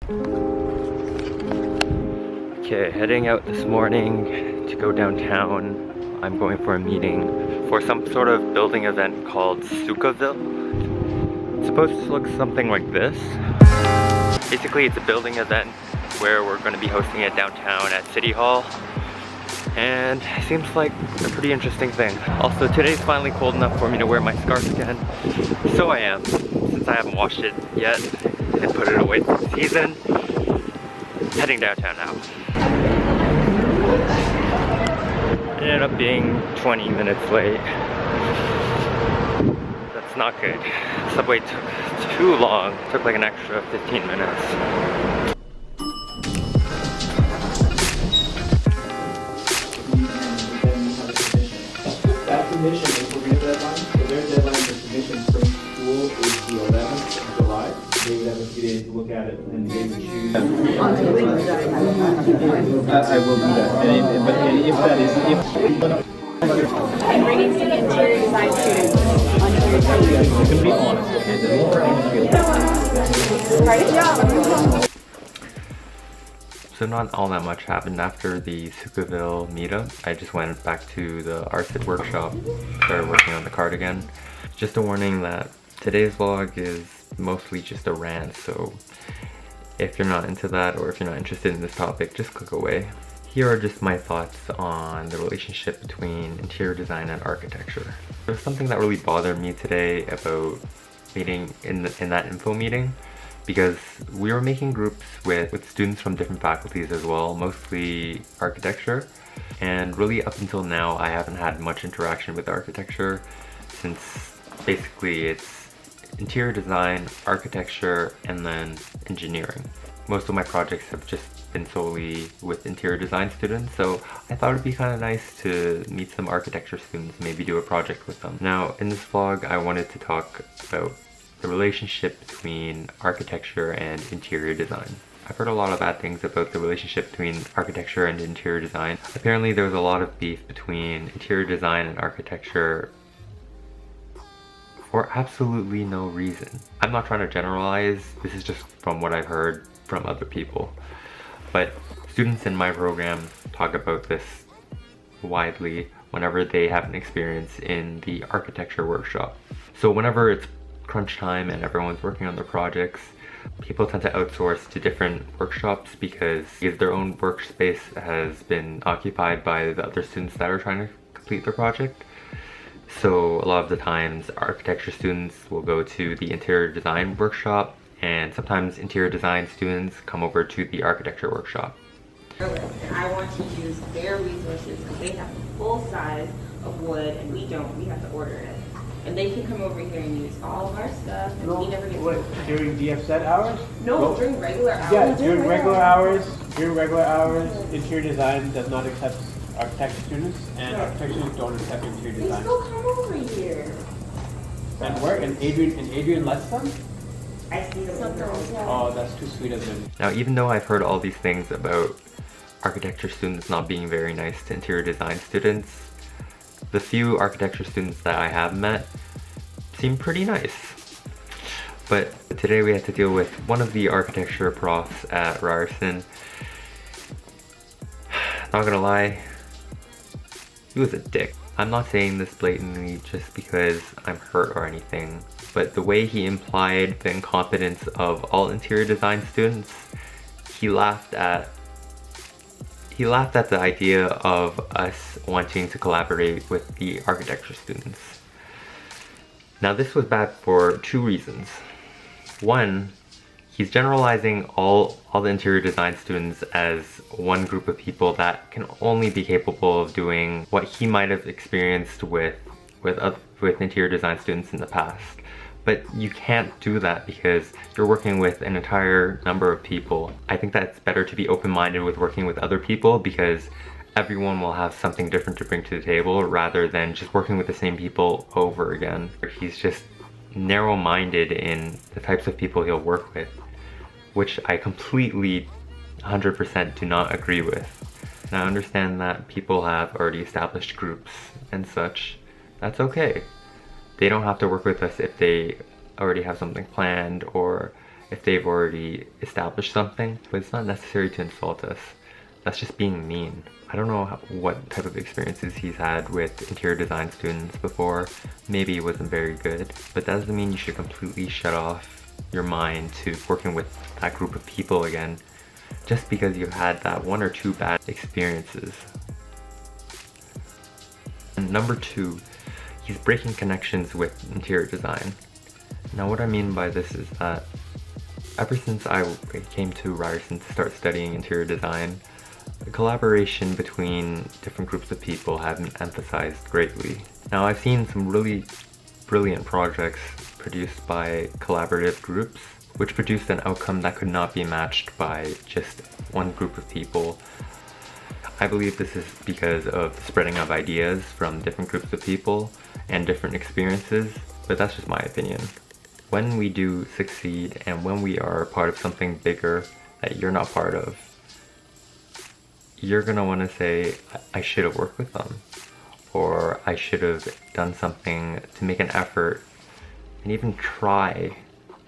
Okay, heading out this morning to go downtown. I'm going for a meeting for some sort of building event called Sukaville. It's supposed to look something like this. Basically, it's a building event where we're going to be hosting it downtown at City Hall. And it seems like a pretty interesting thing. Also, today's finally cold enough for me to wear my scarf again. So I am, since I haven't washed it yet and put it away for the season. Heading downtown now. Ended up being 20 minutes late. That's not good. Subway took too long. It took like an extra 15 minutes. That submission is for their deadline. So their deadline for submission for school is the 11th of July. They would have a few days to look at it and they would choose. I will do that. And if that is, I'm bringing some interior design students on your team. you can be honest, okay? So not all that much happened after the Sukaville meetup. I just went back to the art workshop, started working on the card again. Just a warning that today's vlog is mostly just a rant, so if you're not into that or if you're not interested in this topic, just click away. Here are just my thoughts on the relationship between interior design and architecture. There's something that really bothered me today about meeting in that info meeting, because we were making groups with students from different faculties as well, mostly architecture. And really up until now, I haven't had much interaction with architecture, since basically it's interior design, architecture, and then engineering. Most of my projects have just been solely with interior design students, so I thought it'd be kind of nice to meet some architecture students, maybe do a project with them. Now, in this vlog, I wanted to talk about the relationship between architecture and interior design. I've heard a lot of bad things about the relationship between architecture and interior design. Apparently there was a lot of beef between interior design and architecture for absolutely no reason. I'm not trying to generalize, this is just from what I've heard from other people. But students in my program talk about this widely whenever they have an experience in the architecture workshop. So whenever it's crunch time and everyone's working on their projects, people tend to outsource to different workshops because their own workspace has been occupied by the other students that are trying to complete their project. So a lot of the times architecture students will go to the interior design workshop, and sometimes interior design students come over to the architecture workshop. And I want to use their resources because they have the full size of wood and we don't. We have to order it. And they can come over here and use all of our stuff, and we never get to. During DFZ hours? No, during regular hours. Yeah, during regular hours, interior design does not accept architecture students, and architecture students don't accept interior They design. still come over here. And where? And Adrian lets them? I see them girls. Oh, that's too sweet of him. Now, even though I've heard all these things about architecture students not being very nice to interior design students, the few architecture students that I have met seem pretty nice. But today we had to deal with one of the architecture profs at Ryerson. Not gonna lie, he was a dick. I'm not saying this blatantly just because I'm hurt or anything, but the way he implied the incompetence of all interior design students, he laughed at the idea of us wanting to collaborate with the architecture students. Now this was bad for two reasons. One, he's generalizing all the interior design students as one group of people that can only be capable of doing what he might have experienced with interior design students in the past. But you can't do that because you're working with an entire number of people. I think that it's better to be open-minded with working with other people because everyone will have something different to bring to the table rather than just working with the same people over again. He's just narrow-minded in the types of people he'll work with, which I completely 100% do not agree with. And I understand that people have already established groups and such. That's okay. They don't have to work with us if they already have something planned or if they've already established something, but it's not necessary to insult us. That's just being mean. I don't know what type of experiences he's had with interior design students before. Maybe it wasn't very good, but that doesn't mean you should completely shut off your mind to working with that group of people again, just because you've had that 1 or 2 bad experiences. And number 2, he's breaking connections with interior design. Now what I mean by this is that ever since I came to Ryerson to start studying interior design, the collaboration between different groups of people have been emphasized greatly. Now I've seen some really brilliant projects produced by collaborative groups, which produced an outcome that could not be matched by just one group of people. I believe this is because of the spreading of ideas from different groups of people and different experiences, but that's just my opinion. When we do succeed and when we are part of something bigger that you're not part of, you're gonna want to say, I should have worked with them, or I should have done something to make an effort and even try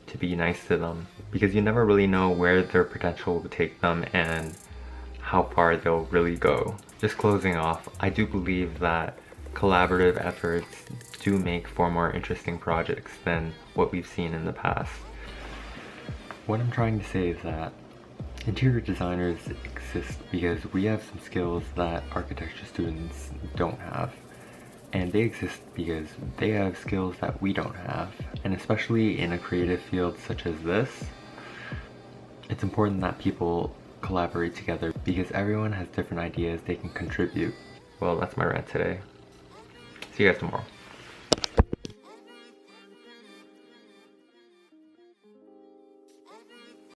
to be nice to them, because you never really know where their potential will take them and how far they'll really go. Just closing off, I do believe that collaborative efforts do make for more interesting projects than what we've seen in the past. What I'm trying to say is that interior designers exist because we have some skills that architecture students don't have. And they exist because they have skills that we don't have. And especially in a creative field such as this, it's important that people collaborate together because everyone has different ideas they can contribute. Well, that's my rant today. See you guys tomorrow.